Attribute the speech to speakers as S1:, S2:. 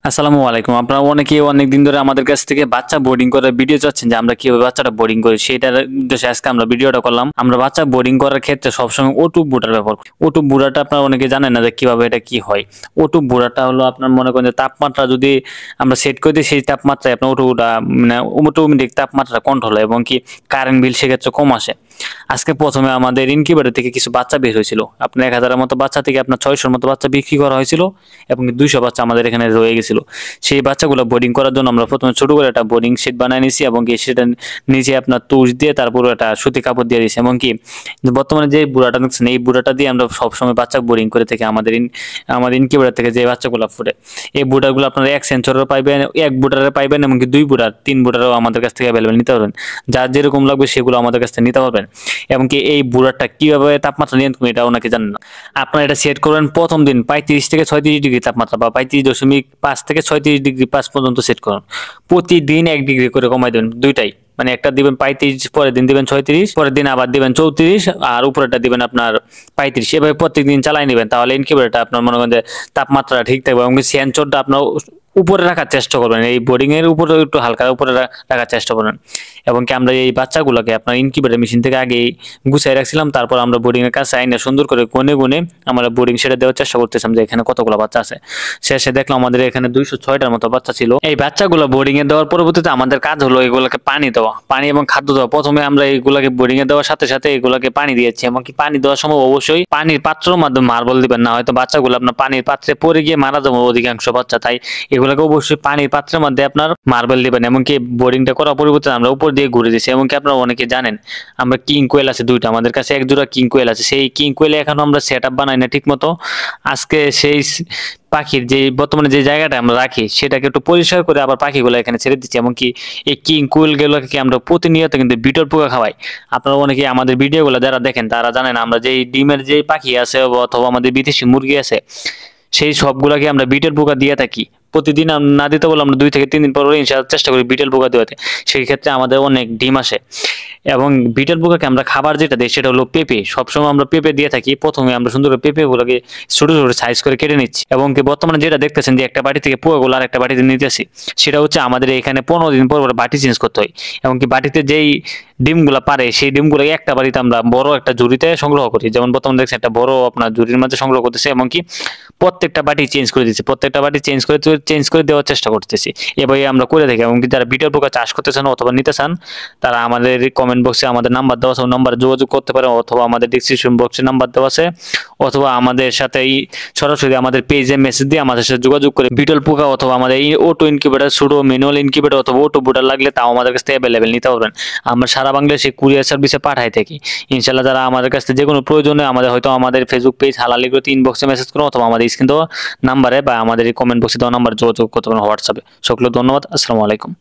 S1: আসসালামু আলাইকুম। আপনারা অনেকেই অনেক দিন ধরে আমাদের কাছ থেকে বাচ্চা বোর্ডিং করার ভিডিও চাচ্ছেন যে আমরা কিভাবে বাচ্চাটা বোর্ডিং করি। সেটার উদ্দেশ্যে আজকে আমরা ভিডিওটা করলাম। আমরা বাচ্চা বোর্ডিং করার ক্ষেত্রে সবসময় ওটুব বুটার ব্যবহার করি। ওটুব বুটাটা আপনারা অনেকে জানেন না যে কিভাবে এটা কি হয়। ওটুব বুটাটা হলো আপনার মনে করেন যে তাপমাত্রা যদি আমরা সেট করে দিই সেই তাপমাত্রায় আপনার ওটুবটা মানে অটোমেটিক তাপমাত্রা কন্ট্রোল হয় এবং কি কারেন্ট বিল সেক্ষেত্রে কম আসে। আজকে প্রথমে আমাদের ইনকিউবেটর থেকে কিছু বাচ্চা বের হয়েছিল। আপনার ১,০০০-এর মতো বাচ্চা থেকে আপনার ৬০০-এর মতো বাচ্চা বিক্রি করা হয়েছিল এবং ২০০ বাচ্চা আমাদের এখানে রয়ে গেছিল। সেই বাচ্চাগুলো বোর্ডিং করার জন্য আমরা প্রথমে ছোট করে একটা বোর্ডিং শিট বানায় নিছি এবং কি সেটা নিচে আপনার তুষ দিয়ে তারপর একটা সুতি কাপড় দিয়ে দিয়েছি এবং কি বর্তমানে যে বুড়াটা দেখছেন এই বুড়াটা দিয়ে আমরা সবসময় বাচ্চা বোর্ডিং করে থাকি। আমাদের ইনকিউবেটর থেকে যে বাচ্চাগুলো ফুটে এই বুটারগুলো আপনারা ১ সেন্সরের পাইবেন, ১ বুটারে পাইবেন এবং কি ২ বুটার ৩ বুটারও আমাদের কাছ থেকে অ্যাভেলেবেল নিতে পারবেন। যার যেরকম লাগবে সেগুলো আমাদের কাছ থেকে নিতে পারবেন এবং কি এই বুটারটা কিভাবে তাপমাত্রা নিয়ন্ত্রণ এটাও নাকি জানেন না। আপনারা এটা সেট করবেন প্রথম দিন ৩৫ থেকে ৩৬ ডিগ্রি তাপমাত্রা বা ৩৫.৫ থেকে ৩৬ ডিগ্রি ৫ পর্যন্ত সেট করুন। প্রতিদিন ১ ডিগ্রি করে কমাই দেবেন দুইটাই। মানে একটা দিবেন ৩৫, পরের দিন দিবেন ৩৬, পরের দিন আবার দিবেন ৩৪ আর উপরেরটা দিবেন আপনার ৩৫। এভাবে প্রত্যেকদিন চালাই নেবেন, তাহলে ইনকিউবেটরটা আপনার মনে করেন যে তাপমাত্রা ঠিক থাকবে এবং সেন্সরটা আপনার উপরে রাখার চেষ্টা করবেন। এই বোর্ডিং এর উপরে একটু হালকা উপরে রাখার চেষ্টা করবেন এবং কি আমরা এই বাচ্চাগুলোকে আপনার ইনকিউবেটর মেশিন থেকে আগেই গুছিয়ে রাখছিলাম। তারপর আমরা বোর্ডিং এর কাছে আইনা সুন্দর করে গুনে গুনে আমরা বোর্ডিং সেটা দেওয়ার চেষ্টা করতেছিলাম যে এখানে কতগুলো বাচ্চা আছে। শেষে দেখলাম আমাদের এখানে ২০৬টার মতো বাচ্চা ছিল। এই বাচ্চাগুলো বোর্ডিং এ দেওয়ার পরবর্তীতে আমাদের কাজ হলো এগুলোকে পানি দেওয়া, পানি এবং খাদ্য দেওয়া। প্রথমে আমরা এইগুলোকে বোর্ডিং এ দেওয়ার সাথে সাথে এগুলোকে পানি দিয়েছি এবং কি পানি দেওয়ার সময় অবশ্যই পানির পাত্রের মাধ্যমে মার্বল দিবেন, না হয়তো বাচ্চাগুলো আপনার পানির পাত্রে পড়ে গিয়ে মারা যাবে অধিকাংশ বাচ্চা। তাই এগুলোকে অবশ্যই পানির পাত্রের মধ্যে আপনার মার্বেল দিবেন এবং কি বোর্ডিংটা করার পরিবর্তে আমরা উপর দিয়ে ঘুরে দিচ্ছি এবং কি আপনারা অনেকে জানেন আমরা কিং কোয়েল আছে দুইটা, আমাদের কাছে এক জোড়া কিং কোয়েল আছে। সেই কিং কোয়েলে এখনো আমরা সেট আপ বানাই না ঠিক মতো। আজকে সেই পাখির যে বর্তমানে যে জায়গাটা আমরা রাখি সেটাকে একটু পরিষ্কার করে আবার পাখিগুলো এখানে ছেড়ে দিচ্ছি এবং কি এই কিং কোয়েল গুলোকে আমরা প্রতিনিয়ত কিন্তু বিটল পোকা খাওয়াই। আপনারা অনেকে আমাদের ভিডিওগুলো যারা দেখেন তারা জানেন আমরা যেই ডিমের যে পাখি আছে অথবা আমাদের বিদেশি মুরগি আছে সেই সবগুলাকে আমরা বিটেল পোকা দিয়ে থাকি। প্রতিদিন না দিতে বলে আমরা ২ থেকে ৩ দিন পর ইনশাআল্লাহ চেষ্টা করি বিটেল পোকা দেওয়াতে। সেই ক্ষেত্রে আমাদের অনেক ডিম আসে এবং বিটেল পোকাকে আমরা খাবার যেটা দিই সেটা হলো পেঁপে। সবসময় আমরা পেঁপে দিয়ে থাকি। প্রথমে আমরা সুন্দর করে পেঁপেগুলোকে ছোট ছোট সাইজ করে কেটে নিচ্ছি এবং কি বর্তমানে যেটা দেখতেছেন যে একটা বাটি থেকে পোকাগুলো আর একটা বাটিতে নিতেছি, সেটা হচ্ছে আমাদের এখানে ১৫ দিন পর বাটি চেঞ্জ করতে হয় এবং কি বাটিতে যেই ডিমগুলো পারে সেই ডিমগুলোকে একটা বাড়িতে আমরা বড় একটা ঝুড়িতে সংগ্রহ করি। যেমন বর্তমানে দেখছেন একটা বড় আপনার ঝুড়ির মধ্যে সংগ্রহ করতেছে এবং কি প্রত্যেকটা বাটি চেঞ্জ করে দিচ্ছি, প্রত্যেকটা বাটি চেঞ্জ করে দেওয়ার চেষ্টা করতেছি। এভাবে আমরা করে থাকি এবং কি যারা বিটেল পোকা চাষ করতে চান অথবা নিতে চান তারা আমাদের কমেন্ট বক্সে আমাদের নাম্বার দেওয়া আছে, ওই নাম্বারে যোগাযোগ করতে পারেন অথবা আমাদের ডিসক্রিপশন বক্সে নাম্বার দেওয়া আছে অথবা আমাদের সাথে সরাসরি আমাদের পেজে মেসেজ দিয়ে আমাদের সাথে যোগাযোগ করে বিটল পোকা অথবা আমাদের এই auto incubator, pseudo manual incubator অথবা অটো বুটার লাগলে তাও আমাদের কাছ থেকে অ্যাভেলেবেল নিতে পারবেন। আমরা সারা বাংলাদেশে কুরিয়ার সার্ভিসে পাঠাই থাকি। ইনশাআল্লাহ যারা আমাদের কাছ থেকে যে কোনো প্রয়োজনে আমাদের হয়তো আমাদের ফেসবুক পেজ হালাল এগ্রোতে ইনবক্সে মেসেজ করুন অথবা আমাদের স্ক্রিন দেওয়া নাম্বারে বা আমাদের এই কমেন্ট বক্সে দেওয়া নাম্বারে যোগাযোগ করতে পারেন হোয়াটসঅ্যাপে। সকলে ধন্যবাদ। আসসালামু আলাইকুম।